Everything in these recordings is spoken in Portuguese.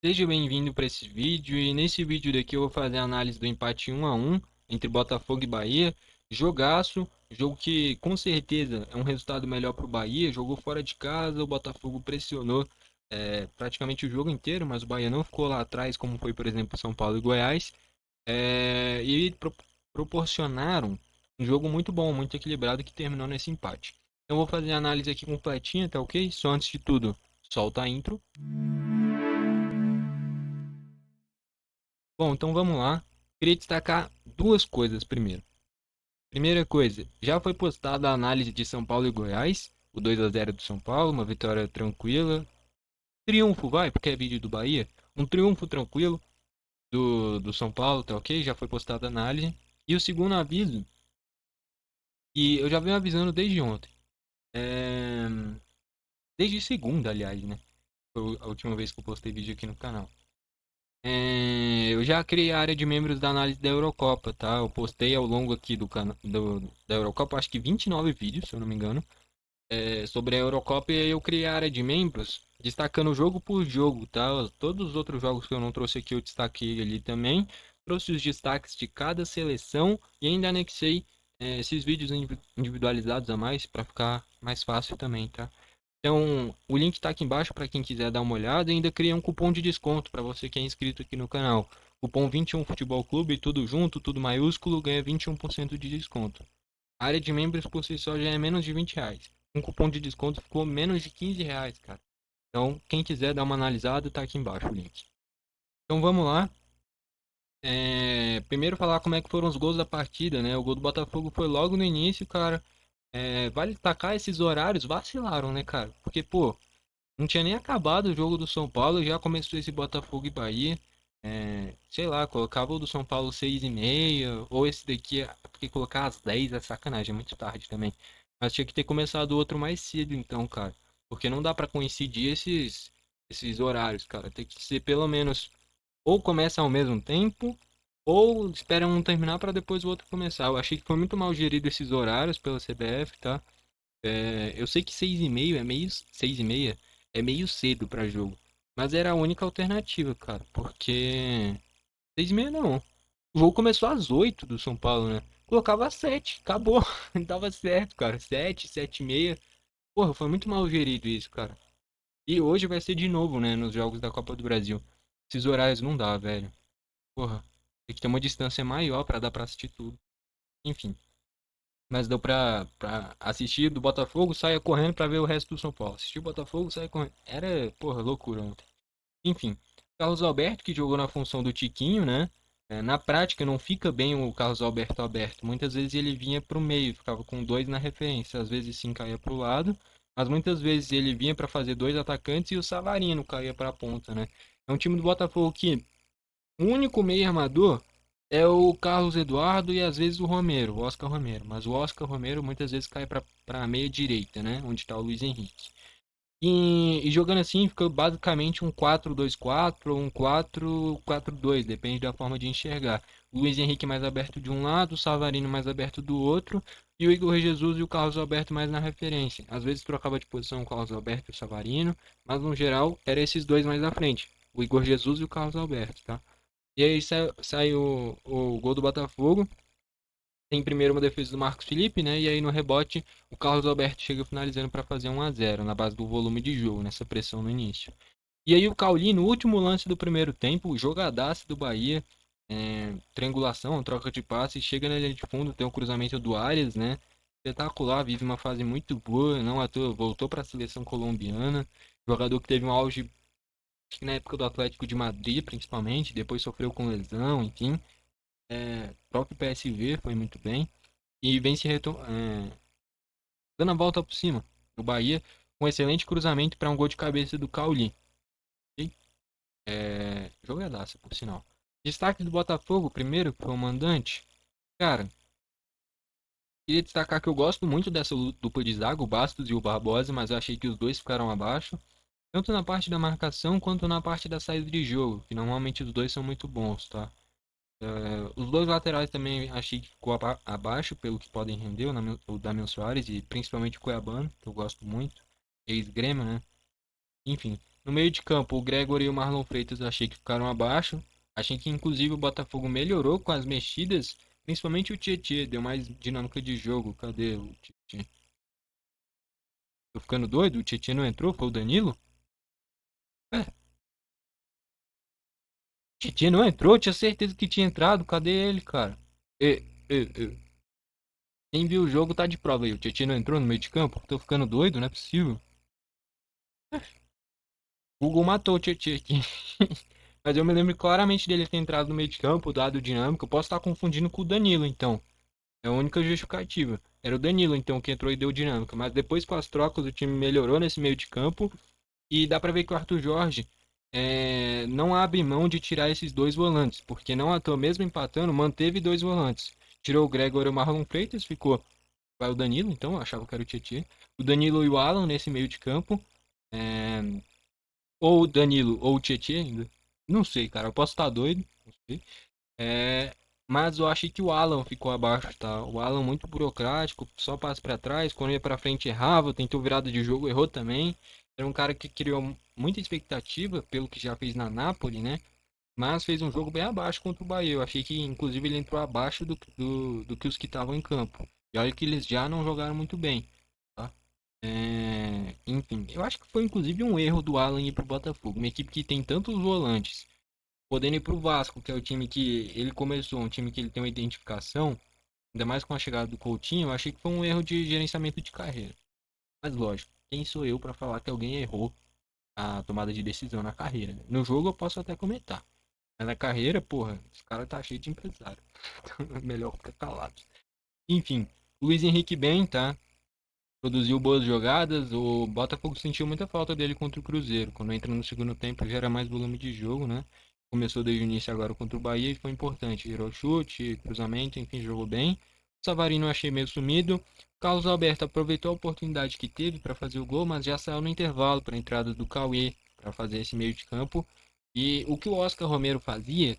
Seja bem-vindo para esse vídeo e nesse vídeo daqui eu vou fazer a análise do empate 1-1 entre Botafogo e Bahia. Jogaço, jogo que com certeza é um resultado melhor para o Bahia. Jogou fora de casa, o Botafogo pressionou praticamente o jogo inteiro, mas o Bahia não ficou lá atrás, como foi, por exemplo, São Paulo e Goiás. Proporcionaram um jogo muito bom, muito equilibrado que terminou nesse empate. Então eu vou fazer a análise aqui completinha, tá ok? Só antes de tudo, solta a intro. Bom, então vamos lá. Queria destacar duas coisas primeiro. Primeira coisa, já foi postada a análise de São Paulo e Goiás, o 2-0 do São Paulo, uma vitória tranquila. Triunfo, vai, porque é vídeo do Bahia. Um triunfo tranquilo do São Paulo, tá ok? Já foi postada a análise. E o segundo aviso, que eu já venho avisando desde ontem. É... Desde segunda, aliás, né? Foi a última vez que eu postei vídeo aqui no canal. Eu já criei a área de membros da análise da Eurocopa, tá? Eu postei ao longo aqui da Eurocopa, acho que 29 vídeos, se eu não me engano, sobre a Eurocopa, e aí eu criei a área de membros, destacando jogo por jogo, tá? Todos os outros jogos que eu não trouxe aqui eu destaquei ali também. Trouxe os destaques de cada seleção e ainda anexei esses vídeos individualizados a mais para ficar mais fácil também, tá? Então, o link está aqui embaixo para quem quiser dar uma olhada. E ainda criei um cupom de desconto para você que é inscrito aqui no canal. Cupom 21 Futebol Clube, tudo junto, tudo maiúsculo, ganha 21% de desconto. A área de membros por si só já é menos de R$ 20. Um cupom de desconto ficou menos de R$ 15, cara. Então, quem quiser dar uma analisada, tá aqui embaixo o link. Então vamos lá. Primeiro falar como é que foram os gols da partida, né? O gol do Botafogo foi logo no início, cara. Vale destacar esses horários, vacilaram, né, cara? Porque, pô, não tinha nem acabado o jogo do São Paulo, já começou esse Botafogo e Bahia. Sei lá, colocava o do São Paulo 6h30, ou esse daqui, porque colocar às 10 é sacanagem, é muito tarde também. Mas tinha que ter começado o outro mais cedo, então, cara. Porque não dá pra coincidir esses horários, cara. Tem que ser pelo menos ou começa ao mesmo tempo, ou espera um terminar pra depois o outro começar. Eu achei que foi muito mal gerido esses horários pela CBF, tá? Eu sei que 6h30 é meio cedo pra jogo. Mas era a única alternativa, cara. Porque 6h30 não. O jogo começou às 8 do São Paulo, né? Colocava às 7, acabou. Tava certo, cara. 7, 7h30. Porra, foi muito mal gerido isso, cara. E hoje vai ser de novo, né? Nos jogos da Copa do Brasil. Esses horários não dá, velho. Porra, tem que ter uma distância maior pra dar pra assistir tudo. Enfim. Mas deu pra assistir do Botafogo, saia correndo pra ver o resto do São Paulo. Assistir o Botafogo, saia correndo. Era, porra, loucura ontem. Enfim, Carlos Alberto, que jogou na função do Tiquinho, né? Na prática, não fica bem o Carlos Alberto aberto. Muitas vezes ele vinha pro meio, ficava com dois na referência. Às vezes sim caía pro lado, mas muitas vezes ele vinha para fazer dois atacantes e o Savarino caía pra ponta, né? É um time do Botafogo que o único meio armador é o Carlos Eduardo e às vezes o Romero, o Oscar Romero. Mas o Oscar Romero muitas vezes cai para meia direita, né? Onde está o Luiz Henrique. E jogando assim fica basicamente um 4-2-4 ou um 4-4-2, depende da forma de enxergar. O Luiz Henrique mais aberto de um lado, o Savarino mais aberto do outro, e o Igor Jesus e o Carlos Alberto mais na referência. Às vezes trocava de posição o Carlos Alberto e o Savarino, mas no geral era esses dois mais à frente, o Igor Jesus e o Carlos Alberto, tá? E aí sai o gol do Botafogo. Tem primeiro uma defesa do Marcos Felipe, né? E aí no rebote o Carlos Alberto chega finalizando para fazer 1-0 na base do volume de jogo, nessa pressão no início. E aí o Cauli, no último lance do primeiro tempo, o jogadaço do Bahia, triangulação, troca de passe, chega na linha de fundo, tem um cruzamento do Arias, né? Espetacular, vive uma fase muito boa, não à toa, voltou para a seleção colombiana. Jogador que teve um auge acho que na época do Atlético de Madrid, principalmente, depois sofreu com lesão, enfim. Próprio PSV foi muito bem. E vem dando a volta por cima. O Bahia, com um excelente cruzamento para um gol de cabeça do Cauli. E, jogadaça, por sinal. Destaque do Botafogo, primeiro, que foi o mandante. Cara, queria destacar que eu gosto muito dessa dupla de zaga, o Bastos e o Barbosa, mas eu achei que os dois ficaram abaixo. Tanto na parte da marcação quanto na parte da saída de jogo, que normalmente os dois são muito bons, tá? Os dois laterais também achei que ficou abaixo pelo que podem render, o Damian Soares e principalmente o Cuiabano, que eu gosto muito, ex-Grêmio, né? Enfim, No meio de campo, o Gregory e o Marlon Freitas eu achei que ficaram abaixo. Achei que inclusive o Botafogo melhorou com as mexidas, principalmente o Tietê, deu mais dinâmica de jogo. Cadê o Tietê? Tô ficando doido? O Tietê não entrou? Foi o Danilo? É, o Tietê não entrou? Eu tinha certeza que tinha entrado. Cadê ele, cara? E, e. Quem viu o jogo tá de prova aí. O Tietê não entrou no meio de campo? Tô ficando doido, não é possível. O Google matou o Tietê aqui. Mas eu me lembro claramente dele ter entrado no meio de campo, dado dinâmica. Eu posso estar confundindo com o Danilo, então. É a única justificativa. Era o Danilo, então, que entrou e deu dinâmica. Mas depois, com as trocas, o time melhorou nesse meio de campo. E dá pra ver que o Arthur Jorge não abre mão de tirar esses dois volantes. Porque não à toa, mesmo empatando, manteve dois volantes. Tirou o Gregor e o Marlon Freitas, ficou. Vai o Danilo, então, eu achava que era o Tietchan. O Danilo e o Alan nesse meio de campo. É, ou o Danilo ou o Tietchan ainda. Não sei, cara. Eu posso estar doido. Não sei. É, mas eu achei que o Alan ficou abaixo, tá? O Alan muito burocrático, só passa pra trás, quando ia pra frente errava, tentou virada de jogo, errou também. Era um cara que criou muita expectativa pelo que já fez na Napoli, né? Mas fez um jogo bem abaixo contra o Bahia. Eu achei que, inclusive, ele entrou abaixo do que os que estavam em campo. E olha que eles já não jogaram muito bem, tá? Enfim, eu acho que foi inclusive um erro do Alan ir pro Botafogo. Uma equipe que tem tantos volantes podendo ir pro Vasco, que é o time que ele começou, um time que ele tem uma identificação, ainda mais com a chegada do Coutinho, eu achei que foi um erro de gerenciamento de carreira. Mas lógico, quem sou eu para falar que alguém errou a tomada de decisão na carreira? Né? No jogo eu posso até comentar. Mas na carreira, porra, esse cara tá cheio de empresário. Melhor ficar calado. Enfim, Luiz Henrique bem, tá? Produziu boas jogadas. O Botafogo sentiu muita falta dele contra o Cruzeiro. Quando entra no segundo tempo, gera mais volume de jogo, né? Começou desde o início agora contra o Bahia e foi importante. Gerou chute, cruzamento, enfim, jogou bem. O Savarino eu achei meio sumido. Carlos Alberto aproveitou a oportunidade que teve para fazer o gol, mas já saiu no intervalo para a entrada do Cauê para fazer esse meio de campo. E o que o Oscar Romero fazia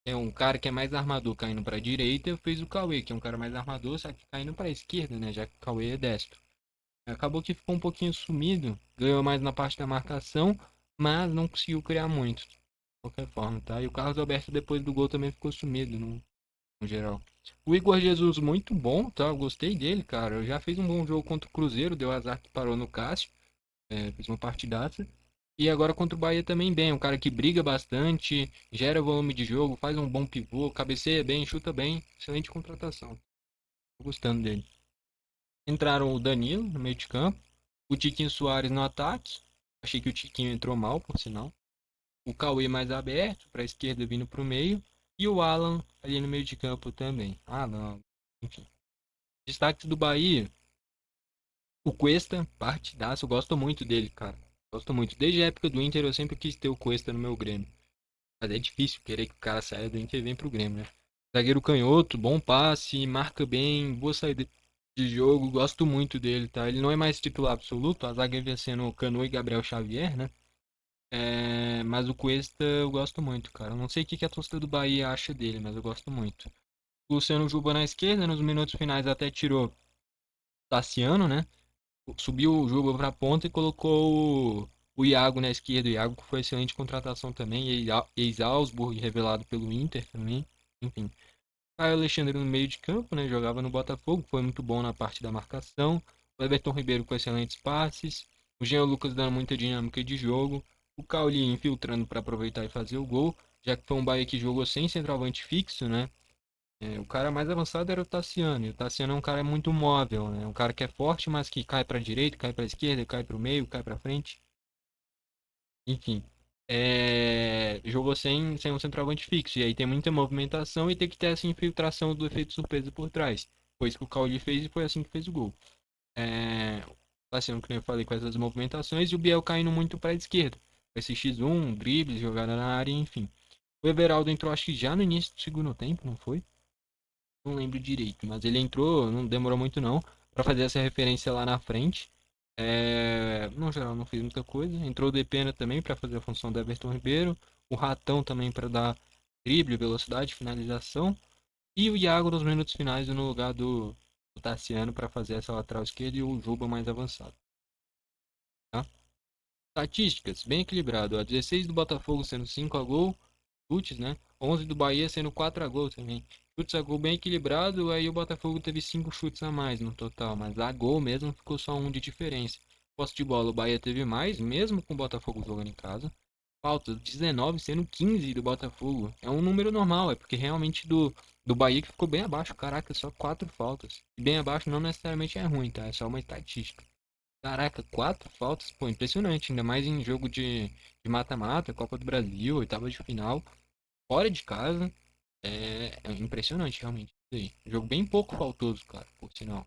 é um cara que é mais armador caindo para a direita, fez o Cauê, que é um cara mais armador, só que caindo para a esquerda, né? Já que o Cauê é destro. Acabou que ficou um pouquinho sumido, ganhou mais na parte da marcação, mas não conseguiu criar muito, de qualquer forma, tá? E o Carlos Alberto depois do gol também ficou sumido, no geral. O Igor Jesus muito bom, tá? Eu gostei dele, cara. Eu já fez um bom jogo contra o Cruzeiro, deu azar que parou no Cássio, fez uma partidaça. E agora contra o Bahia também bem, um cara que briga bastante, gera volume de jogo, faz um bom pivô, cabeceia bem, chuta bem, excelente contratação. Tô gostando dele. Entraram o Danilo no meio de campo, o Tiquinho Soares no ataque. Achei que o Tiquinho entrou mal, por sinal. O Cauê mais aberto, para a esquerda vindo para o meio. E o Alan ali no meio de campo também. Ah, não. Enfim. Destaque do Bahia. O Cuesta, partidaço. Eu gosto muito dele, cara. Gosto muito. Desde a época do Inter eu sempre quis ter o Cuesta no meu Grêmio. Mas é difícil querer que o cara saia do Inter e venha pro Grêmio, né? Zagueiro canhoto, bom passe, marca bem, boa saída de jogo, gosto muito dele, tá? Ele não é mais titular absoluto, a zaga vinha sendo Canu e Gabriel Xavier, né? Mas o Cuesta eu gosto muito, cara. Eu não sei o que que a torcida do Bahia acha dele, mas eu gosto muito. O Luciano Juba na esquerda, nos minutos finais até tirou o Tassiano, né? Subiu o Juba pra ponta e colocou o Iago na esquerda. O Iago foi excelente contratação também, ex-Augsburg, revelado pelo Inter também. Enfim. Caio Alexandre no meio de campo, né? Jogava no Botafogo, foi muito bom na parte da marcação. O Everton Ribeiro com excelentes passes. O Jean Lucas dando muita dinâmica de jogo. O Cauli infiltrando para aproveitar e fazer o gol, já que foi um Bahia que jogou sem centroavante fixo, né? O cara mais avançado era o Tassiano. E o Tassiano é um cara muito móvel, né? Um cara que é forte, mas que cai para direita, cai para esquerda, cai para o meio, cai para frente. Enfim, jogou sem um centroavante fixo. E aí tem muita movimentação e tem que ter essa infiltração do efeito surpresa por trás. Foi isso que o Cauli fez e foi assim que fez o gol. É, Passeando, que nem eu falei, com essas movimentações e o Biel caindo muito para a esquerda. Esse X1, drible, jogada na área, enfim. O Everaldo entrou, acho que já no início do segundo tempo, não foi? Não lembro direito, mas ele entrou, não demorou muito não, para fazer essa referência lá na frente. No geral, não fez muita coisa. Entrou o Depena também para fazer a função do Everton Ribeiro. O Ratão também para dar drible, velocidade, finalização. E o Iago nos minutos finais no lugar do Tassiano para fazer essa lateral esquerda e o Juba mais avançado. Tá? Estatísticas, bem equilibrado. A 16 do Botafogo sendo 5 a gol, chutes, né? 11 do Bahia sendo 4 a gol também. Chutes a gol bem equilibrado, aí o Botafogo teve 5 chutes a mais no total, mas a gol mesmo ficou só um de diferença. Posse de bola, o Bahia teve mais, mesmo com o Botafogo jogando em casa. Faltas, 19 sendo 15 do Botafogo. É um número normal, é porque realmente do Bahia que ficou bem abaixo. Caraca, só 4 faltas. E bem abaixo não necessariamente é ruim, tá? É só uma estatística. Caraca, 4 faltas, pô, impressionante. Ainda mais em jogo de mata-mata, Copa do Brasil, oitava de final, fora de casa. É impressionante, realmente. Isso aí. Jogo bem pouco faltoso, cara, por sinal.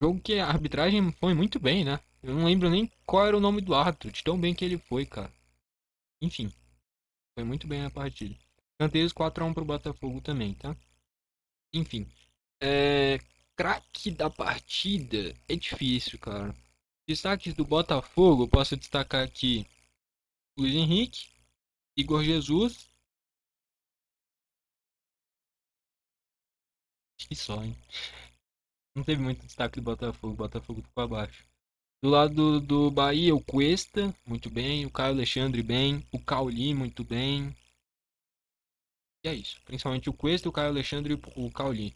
Jogo que a arbitragem foi muito bem, né? Eu não lembro nem qual era o nome do árbitro, de tão bem que ele foi, cara. Enfim, foi muito bem a partida. Canteiros 4 a 1 pro Botafogo também, tá? Enfim, é... craque da partida é difícil, cara. Destaques do Botafogo, eu posso destacar aqui Luiz Henrique, Igor Jesus, acho que só, hein? Não teve muito destaque do Botafogo, o Botafogo ficou abaixo. Do lado do Bahia, o Cuesta, muito bem, o Caio Alexandre bem, o Cauli muito bem. E é isso, principalmente o Cuesta, o Caio Alexandre e o Cauli.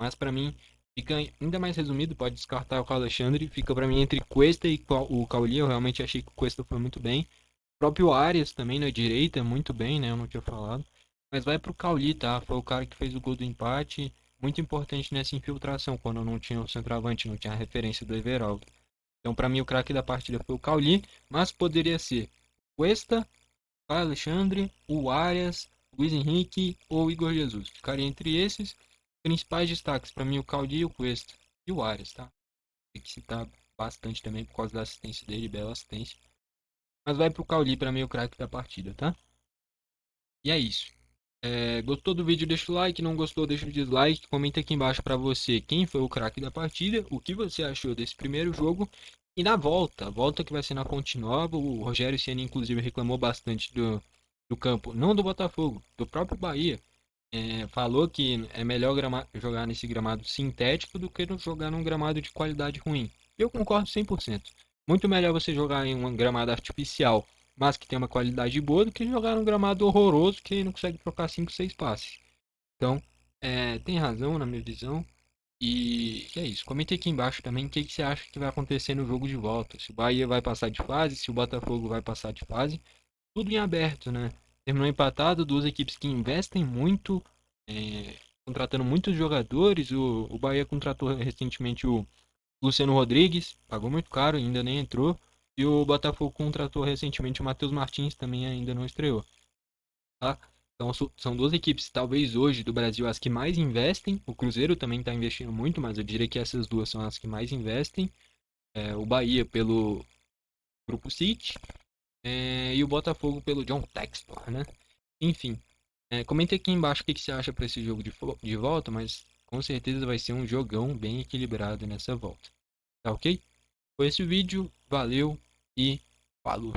Mas pra mim, fica ainda mais resumido, pode descartar o Caio Alexandre, fica pra mim entre Cuesta e o Cauli, eu realmente achei que o Cuesta foi muito bem. O próprio Arias também na direita, muito bem, né, eu não tinha falado. Mas vai pro Cauli, tá? Foi o cara que fez o gol do empate, muito importante nessa infiltração, quando não tinha o centroavante, não tinha a referência do Everaldo. Então, para mim, o craque da partida foi o Cauli, mas poderia ser o Cuesta, o Alexandre, o Arias, o Luiz Henrique ou o Igor Jesus. Ficaria entre esses. Principais destaques, para mim, o Cauli e o Cuesta. E o Arias, tá? Tem que citar bastante também por causa da assistência dele, bela assistência. Mas vai pro Cauli, para mim, o craque da partida, tá? E é isso. Gostou do vídeo, deixa o like. Não gostou, deixa o dislike. Comenta aqui embaixo pra você quem foi o craque da partida, o que você achou desse primeiro jogo. E na volta, a volta que vai ser na Fonte Nova, o Rogério Ceni inclusive reclamou bastante do campo, não do Botafogo, do próprio Bahia. Falou que é melhor jogar nesse gramado sintético do que jogar num gramado de qualidade ruim. Eu concordo 100%. Muito melhor você jogar em um gramado artificial, mas que tem uma qualidade boa, do que jogar num gramado horroroso que não consegue trocar 5, 6 passes. Então, tem razão na minha visão. E é isso. Comente aqui embaixo também o que você acha que vai acontecer no jogo de volta. Se o Bahia vai passar de fase, se o Botafogo vai passar de fase. Tudo em aberto, né? Terminou empatado, duas equipes que investem muito, contratando muitos jogadores. O Bahia contratou recentemente o Luciano Rodrigues, pagou muito caro, ainda nem entrou. E o Botafogo contratou recentemente o Matheus Martins, também ainda não estreou, tá? Então são duas equipes, talvez hoje do Brasil, as que mais investem. O Cruzeiro também está investindo muito, mas eu diria que essas duas são as que mais investem. O Bahia pelo Grupo City, e o Botafogo pelo John Textor, né? Enfim, comenta aqui embaixo o que você acha para esse jogo de volta, mas com certeza vai ser um jogão bem equilibrado nessa volta. Tá ok? Foi esse o vídeo, valeu e falou!